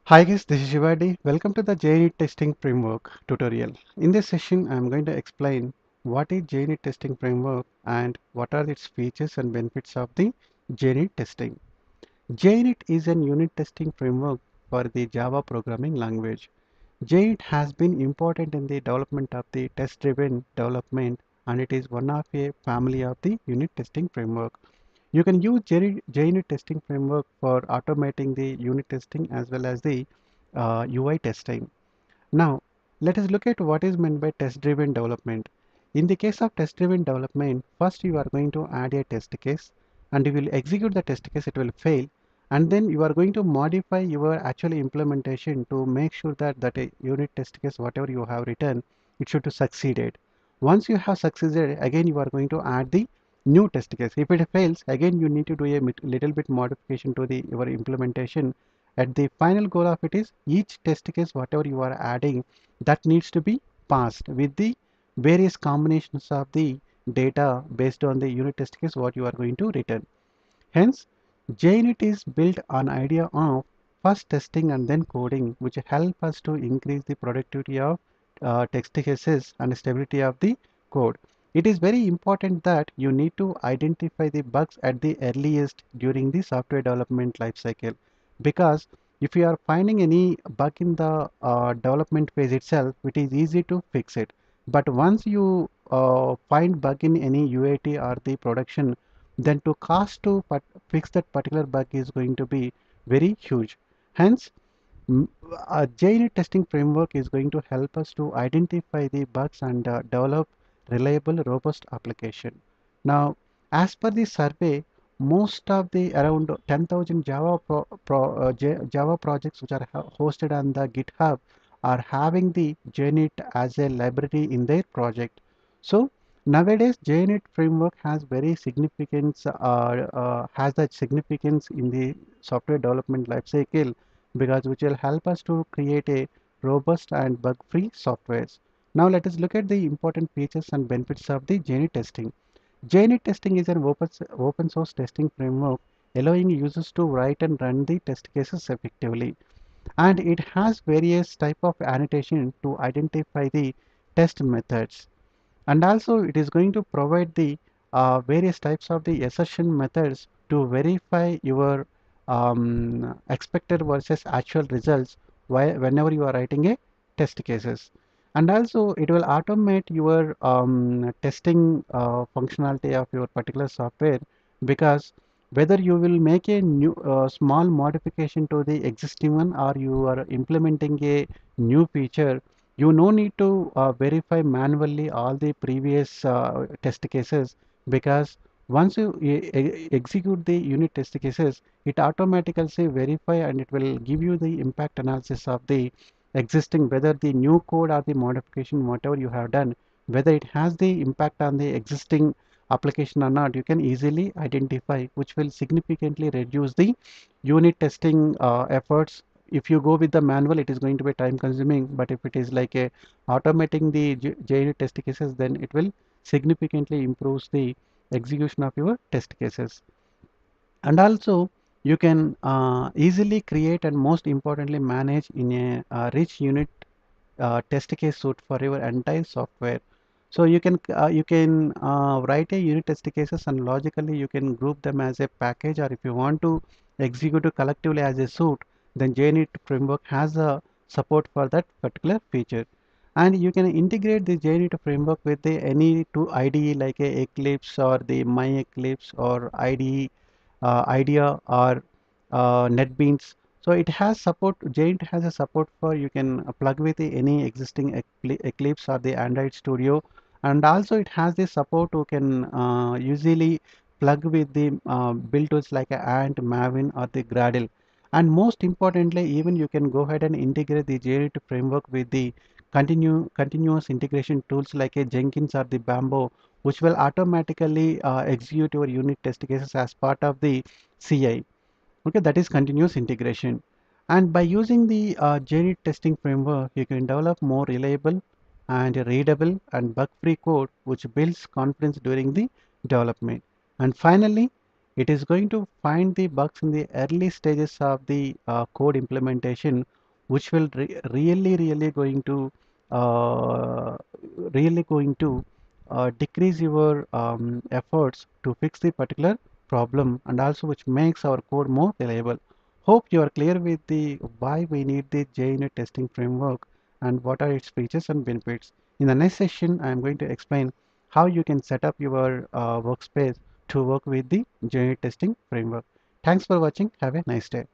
Hi guys, this is Shivadi. Welcome to the Junit testing framework tutorial. In this session, I am going to explain what is Junit testing framework and what are its features and benefits of the Junit testing. Junit is an unit testing framework for the Java programming language. Junit has been important in the development of the test-driven development, and it is one of a family of the unit testing framework. You can use JUnit testing framework for automating the unit testing as well as the UI testing. Now, let us look at what is meant by test-driven development. In the case of test-driven development, first you are going to add a test case and you will execute the test case, it will fail, and then you are going to modify your actual implementation to make sure that a unit test case, whatever you have written, it should succeed. Once you have succeeded, again you are going to add the new test case. If it fails, again you need to do a little bit modification to the your implementation. At the final goal of it is each test case whatever you are adding, that needs to be passed with the various combinations of the data based on the unit test case what you are going to return. Hence, JUnit is built on idea of first testing and then coding, which help us to increase the productivity of test cases and stability of the code. It is very important that you need to identify the bugs at the earliest during the software development lifecycle, because if you are finding any bug in the development phase itself, it is easy to fix it. But once you find bug in any UAT or the production, then to cost to fix that particular bug is going to be very huge. Hence, a JUnit testing framework is going to help us to identify the bugs and develop reliable, robust application. Now, as per the survey, most of the around 10,000 Java projects which are hosted on the GitHub are having the JUnit as a library in their project. So nowadays, JUnit framework has very significance has that significance in the software development lifecycle, because which will help us to create a robust and bug-free softwares. Now let us look at the important features and benefits of the JUnit testing. JUnit testing is an open source testing framework allowing users to write and run the test cases effectively, and it has various type of annotation to identify the test methods, and also it is going to provide the various types of the assertion methods to verify your expected versus actual results whenever you are writing a test cases. And also it will automate your testing functionality of your particular software, because whether you will make a new small modification to the existing one or you are implementing a new feature, you no need to verify manually all the previous test cases, because once you execute the unit test cases, it automatically verify and it will give you the impact analysis of the existing, whether the new code or the modification whatever you have done, whether it has the impact on the existing application or not, you can easily identify, which will significantly reduce the unit testing efforts. If you go with the manual, it is going to be time consuming, but if it is like a automating the JUnit test cases, then it will significantly improves the execution of your test cases. And also you can easily create and most importantly manage in a rich unit test case suite for your entire software. So you can write a unit test cases and logically you can group them as a package, or if you want to execute it collectively as a suite, then JUnit framework has a support for that particular feature. And you can integrate the JUnit framework with the any two IDE like a Eclipse or the My Eclipse or IDE IDEA or NetBeans. So it has support. JUnit has a support for you can plug with any existing Eclipse or the Android Studio, and also it has the support you can usually plug with the build tools like a Ant, Maven, or the Gradle. And most importantly, even you can go ahead and integrate the JUnit framework with the continuous integration tools like a Jenkins or the Bamboo, which will automatically execute your unit test cases as part of the CI. Okay, that is continuous integration. And by using the JUnit testing framework, you can develop more reliable and readable and bug-free code, which builds confidence during the development. And finally, It is going to find the bugs in the early stages of the code implementation, which will really uh, going to decrease your efforts to fix the particular problem, and also which makes our code more reliable. Hope you are clear with the why we need the JUnit testing framework and what are its features and benefits. In the next session, I am going to explain how you can set up your workspace to work with the JUnit testing framework. Thanks for watching. Have a nice day.